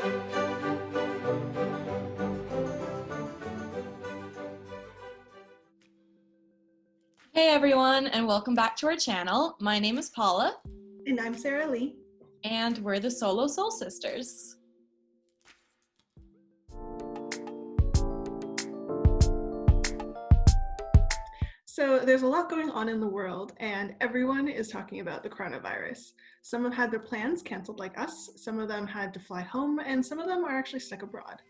Hey everyone, and welcome back to our channel. My name is Paula. And I'm Sarah Lee. And we're the Solo Soul Sisters. So there's a lot going on in the world, and everyone is talking about the coronavirus. Some have had their plans canceled like us, some of them had to fly home, and some of them are actually stuck abroad.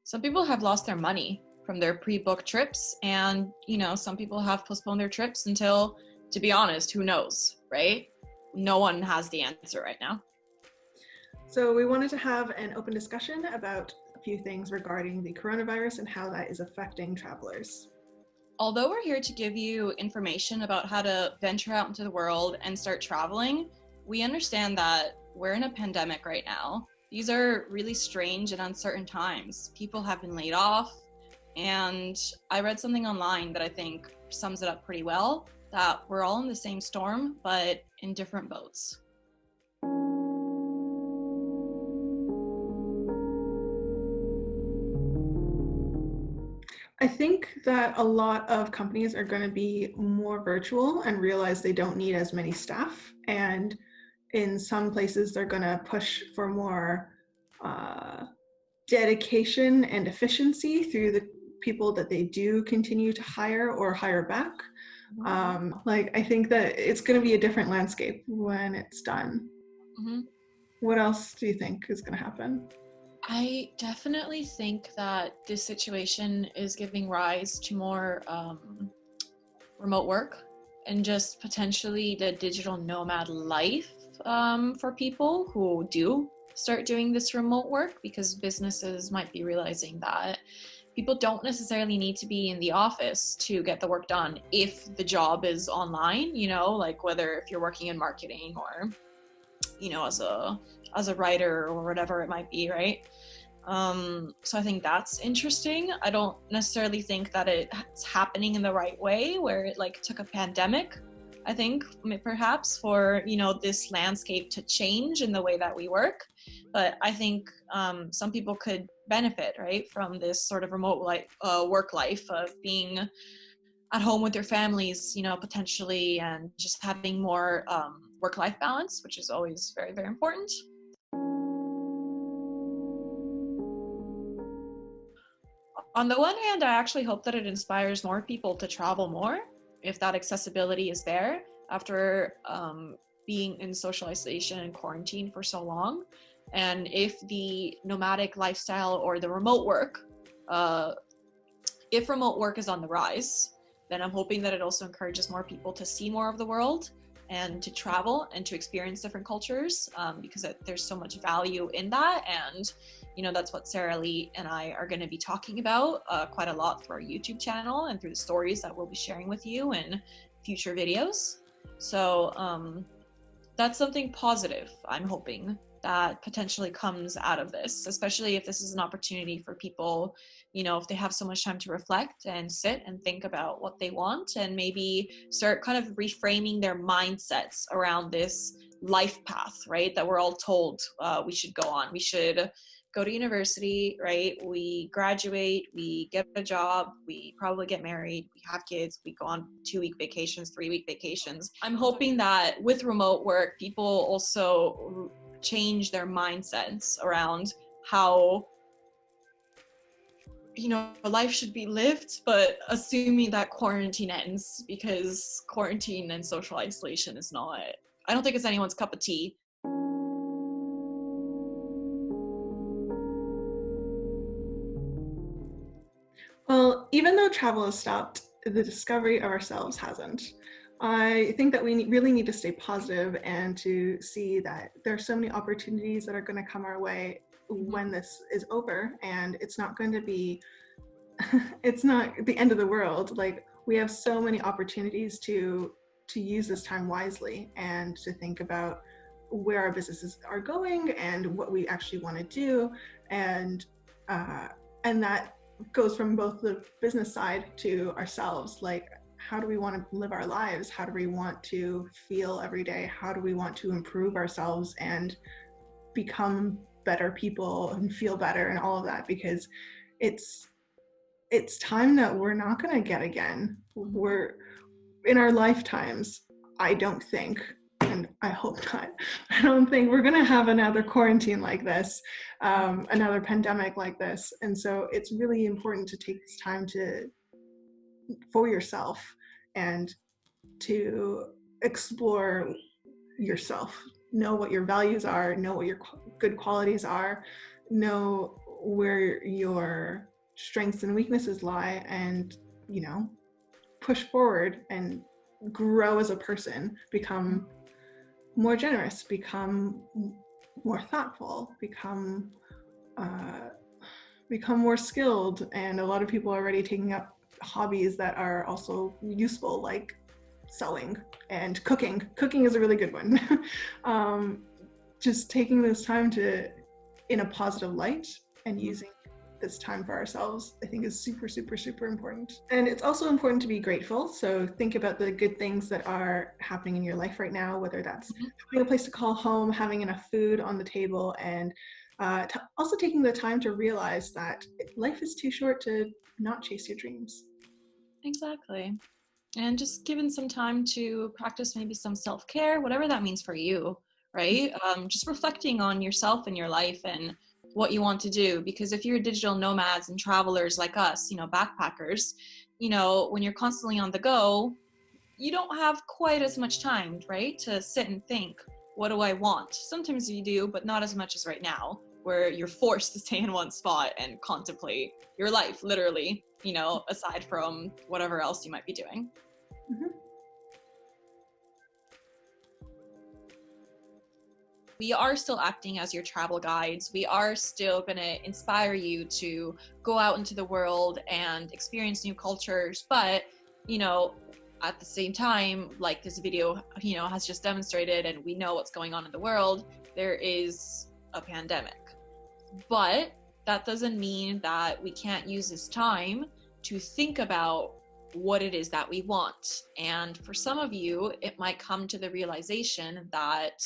Some people have lost their money from their pre-booked trips, and some people have postponed their trips until, to be honest, who knows, right? No one has the answer right now. So we wanted to have an open discussion about a few things regarding the coronavirus and how that is affecting travelers. Although we're here to give you information about how to venture out into the world and start traveling, we understand that we're in a pandemic right now. These are really strange and uncertain times. People have been laid off, and I read something online that I think sums it up pretty well, that we're all in the same storm, but in different boats. I think that a lot of companies are going to be more virtual and realize they don't need as many staff. And in some places, they're going to push for more dedication and efficiency through the people that they do continue to hire or hire back. I think that it's going to be a different landscape when it's done. Mm-hmm. What else do you think is going to happen? I definitely think that this situation is giving rise to more remote work and just potentially the digital nomad life for people who do start doing this remote work, because businesses might be realizing that people don't necessarily need to be in the office to get the work done if the job is online, like whether if you're working in marketing or as a writer or whatever it might be, right? So I think that's interesting. I don't necessarily think that it's happening in the right way, where it took a pandemic, I think, perhaps for this landscape to change in the way that we work. But I think some people could benefit, right, from this sort of remote work life of being at home with their families, potentially, and just having more work-life balance, which is always very, very important. On the one hand, I actually hope that it inspires more people to travel more, if that accessibility is there after being in social isolation and quarantine for so long. And if the nomadic lifestyle or the remote work, if remote work is on the rise, then I'm hoping that it also encourages more people to see more of the world and to travel and to experience different cultures, because there's so much value in that. And that's what Sarah Lee and I are going to be talking about quite a lot through our YouTube channel and through the stories that we'll be sharing with you in future videos. So that's something positive, I'm hoping, that potentially comes out of this, especially if this is an opportunity for people, if they have so much time to reflect and sit and think about what they want, and maybe start kind of reframing their mindsets around this life path, right, that we're all told we should go on. We should go to university, right? We graduate, we get a job, we probably get married, we have kids, we go on 2-week vacations, 3-week vacations. I'm hoping that with remote work, people also change their mindsets around how life should be lived, but assuming that quarantine ends, because quarantine and social isolation is not, I don't think it's anyone's cup of tea. Well, even though travel has stopped, the discovery of ourselves hasn't. I think that we really need to stay positive and to see that there are so many opportunities that are going to come our way when this is over, and it's not going to be, it's not the end of the world. We have so many opportunities to use this time wisely and to think about where our businesses are going and what we actually want to do, and that goes from both the business side to ourselves. How do we want to live our lives? How do we want to feel every day? How do we want to improve ourselves and become better people and feel better and all of that, because it's time that we're not going to get again. We're in our lifetimes, I don't think, and I hope not, I don't think we're going to have another quarantine like this, another pandemic like this. And so it's really important to take this time for yourself and to explore yourself, know what your values are, know what your good qualities are, know where your strengths and weaknesses lie, and push forward and grow as a person, become more generous, become more thoughtful, become more skilled. And a lot of people are already taking up hobbies that are also useful, like sewing and cooking. Cooking is a really good one. Just taking this time to in a positive light and using this time for ourselves, I think, is super, super, super important. And it's also important to be grateful. So think about the good things that are happening in your life right now, whether that's having a place to call home, having enough food on the table, and also taking the time to realize that life is too short to not chase your dreams. Exactly. And just given some time to practice maybe some self-care, whatever that means for you, right? Just reflecting on yourself and your life and what you want to do. Because if you're digital nomads and travelers like us, backpackers, when you're constantly on the go, you don't have quite as much time, right? To sit and think, what do I want? Sometimes you do, but not as much as right now, where you're forced to stay in one spot and contemplate your life, literally, aside from whatever else you might be doing. Mm-hmm. We are still acting as your travel guides. We are still going to inspire you to go out into the world and experience new cultures. But, at the same time, like this video, has just demonstrated, and we know what's going on in the world, there is a pandemic. But that doesn't mean that we can't use this time to think about what it is that we want. And for some of you, it might come to the realization that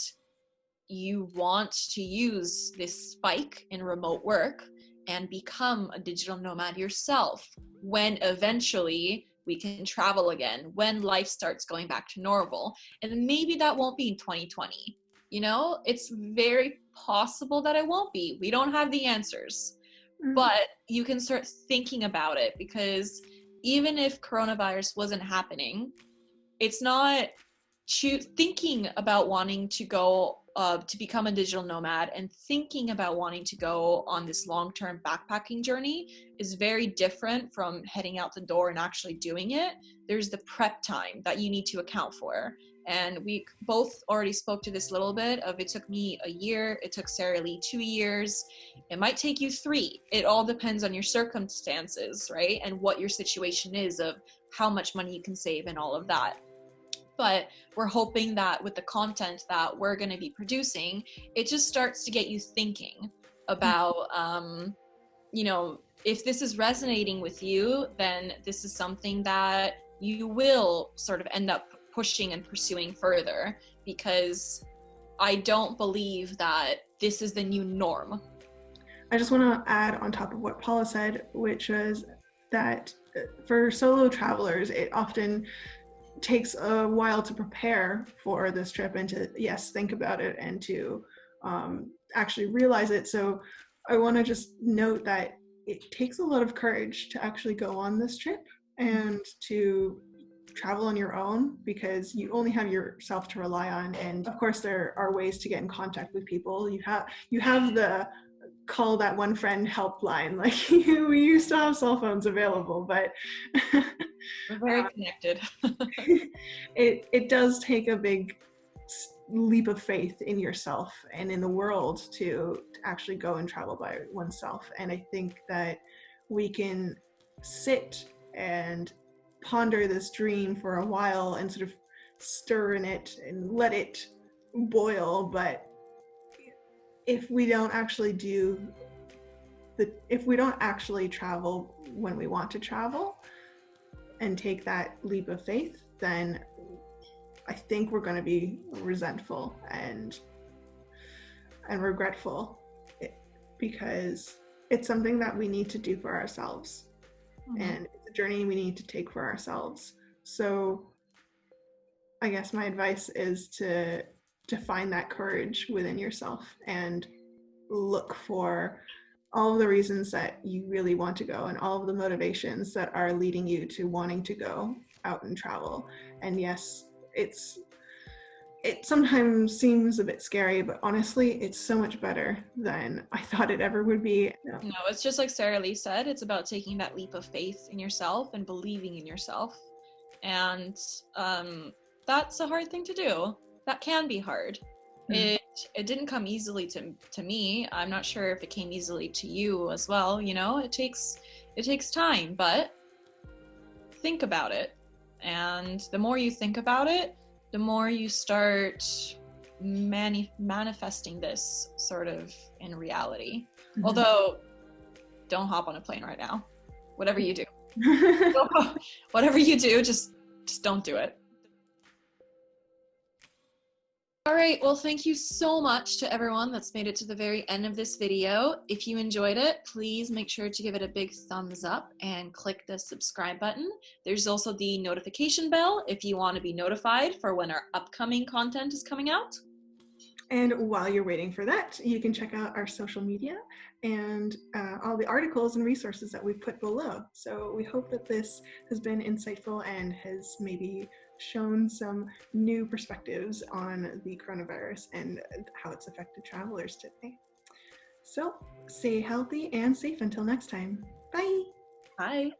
you want to use this spike in remote work and become a digital nomad yourself when eventually we can travel again, when life starts going back to normal. And maybe that won't be in 2020. It's very possible that it won't be. We don't have the answers, but you can start thinking about it, because even if coronavirus wasn't happening, it's not thinking about wanting to go to become a digital nomad and thinking about wanting to go on this long-term backpacking journey is very different from heading out the door and actually doing it. There's the prep time that you need to account for. And we both already spoke to this a little bit of, it took me a year, it took Sarah Lee 2 years, it might take you 3. It all depends on your circumstances, right? And what your situation is, of how much money you can save and all of that. But we're hoping that with the content that we're going to be producing, it just starts to get you thinking about, if this is resonating with you, then this is something that you will sort of end up pushing and pursuing further, because I don't believe that this is the new norm. I just want to add on top of what Paula said, which was that for solo travelers, it often takes a while to prepare for this trip and to, yes, think about it and to actually realize it. So I want to just note that it takes a lot of courage to actually go on this trip and to travel on your own, because you only have yourself to rely on. And of course, there are ways to get in contact with people. You have the call that one friend helpline. Like, we used to have cell phones available, but we're very connected. it does take a big leap of faith in yourself and in the world to actually go and travel by oneself. And I think that we can sit and ponder this dream for a while and sort of stir in it and let it boil. But if we don't actually travel when we want to travel and take that leap of faith, then I think we're going to be resentful and regretful because it's something that we need to do for ourselves. And it's a journey we need to take for ourselves. So I guess my advice is to find that courage within yourself and look for all of the reasons that you really want to go and all of the motivations that are leading you to wanting to go out and travel. And yes, it sometimes seems a bit scary, but honestly, it's so much better than I thought it ever would be. No, it's just like Sarah Lee said, it's about taking that leap of faith in yourself and believing in yourself. And that's a hard thing to do. That can be hard. It didn't come easily to me. I'm not sure if it came easily to you as well. You know, it takes time, but think about it. And the more you think about it, the more you start manifesting this sort of in reality. Although, don't hop on a plane right now. Whatever you do. Whatever you do, just don't do it. All right, well, thank you so much to everyone that's made it to the very end of this video. If you enjoyed it, please make sure to give it a big thumbs up and click the subscribe button. There's also the notification bell if you want to be notified for when our upcoming content is coming out. And while you're waiting for that, you can check out our social media and all the articles and resources that we've put below. So we hope that this has been insightful and has maybe shown some new perspectives on the coronavirus and how it's affected travelers today. So stay healthy and safe until next time. Bye. Bye.